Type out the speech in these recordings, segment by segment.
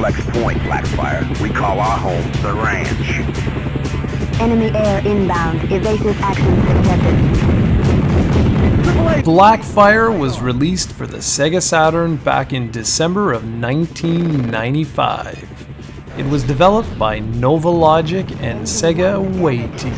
flex point, Blackfire. We call our home the ranch. Enemy air inbound. Evasive actions accepted. Blackfire was released for the SEGA Saturn back in December of 1995. It was developed by Nova Logic and Sega Waiti,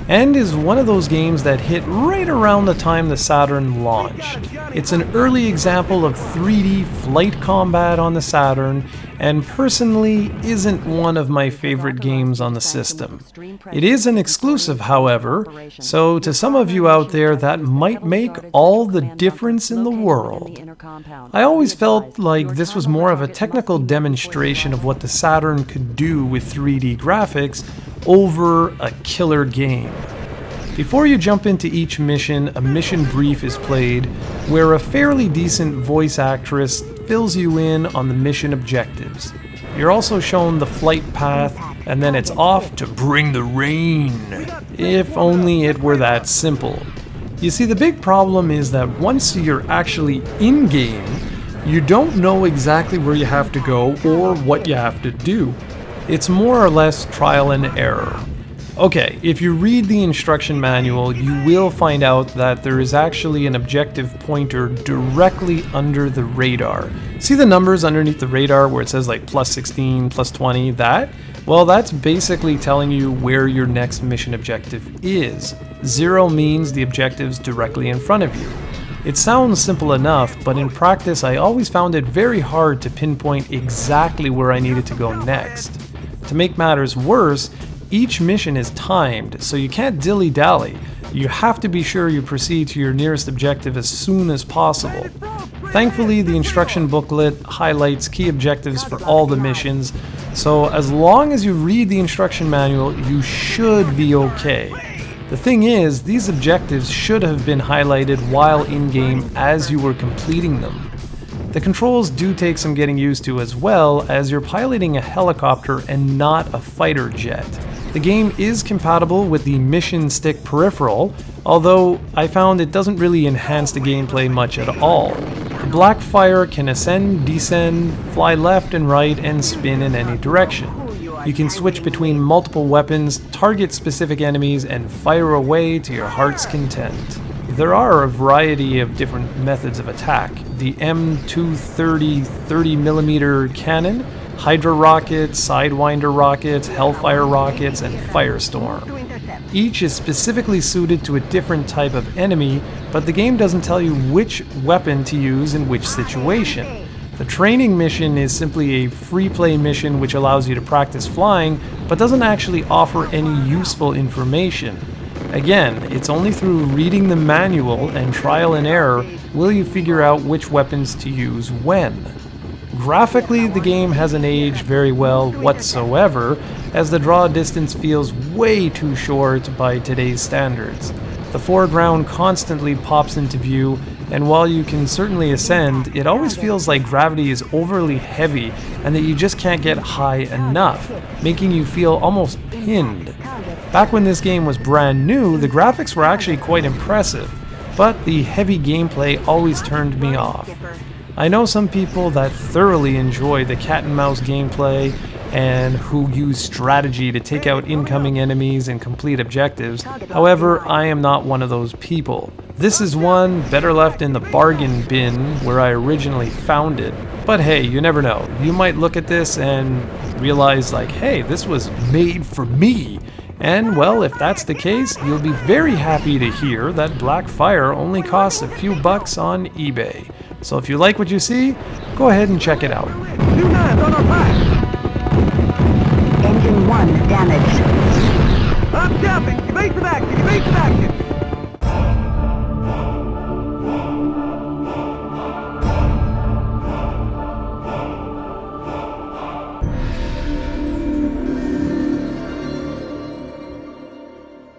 and is one of those games that hit right around the time the Saturn launched. It's an early example of 3D flight combat on the Saturn, and personally isn't one of my favorite games on the system. It is an exclusive, however, so to some of you out there that might make all the difference in the world. I always felt like this was more of a technical demonstration of what the Saturn could do with 3D graphics over a killer game. Before you jump into each mission, a mission brief is played where a fairly decent voice actress fills you in on the mission objectives. You're also shown the flight path, and then it's off to bring the rain. If only it were that simple. You see, the big problem is that once you're actually in-game, you don't know exactly where you have to go or what you have to do. It's more or less trial and error. Okay, if you read the instruction manual, you will find out that there is actually an objective pointer directly under the radar. See the numbers underneath the radar where it says like plus 16, plus 20, that? Well, that's basically telling you where your next mission objective is. 0 means the objective's directly in front of you. It sounds simple enough, but in practice I always found it very hard to pinpoint exactly where I needed to go next. To make matters worse, each mission is timed, so you can't dilly-dally. You have to be sure you proceed to your nearest objective as soon as possible. Thankfully, the instruction booklet highlights key objectives for all the missions, so as long as you read the instruction manual, you should be okay. The thing is, these objectives should have been highlighted while in-game as you were completing them. The controls do take some getting used to as well, as you're piloting a helicopter and not a fighter jet. The game is compatible with the mission stick peripheral, although I found it doesn't really enhance the gameplay much at all. The Blackfire can ascend, descend, fly left and right, and spin in any direction. You can switch between multiple weapons, target specific enemies, and fire away to your heart's content. There are a variety of different methods of attack. The M230 30mm cannon, Hydra rockets, Sidewinder rockets, Hellfire rockets, and Firestorm. Each is specifically suited to a different type of enemy, but the game doesn't tell you which weapon to use in which situation. The training mission is simply a free play mission which allows you to practice flying, but doesn't actually offer any useful information. Again, it's only through reading the manual and trial and error will you figure out which weapons to use when. Graphically, the game hasn't aged very well whatsoever, as the draw distance feels way too short by today's standards. The foreground constantly pops into view, and while you can certainly ascend, it always feels like gravity is overly heavy and that you just can't get high enough, making you feel almost pinned. Back when this game was brand new, the graphics were actually quite impressive, but the heavy gameplay always turned me off. I know some people that thoroughly enjoy the cat and mouse gameplay and who use strategy to take out incoming enemies and complete objectives. However, I am not one of those people. This is one better left in the bargain bin where I originally found it. But hey, you never know. You might look at this and realize like, hey, this was made for me. And well, if that's the case, you'll be very happy to hear that Blackfire only costs a few bucks on eBay. So if you like what you see, go ahead and check it out. 2-9 on our back. Engine 1 damaged. I'm jumping. Evasive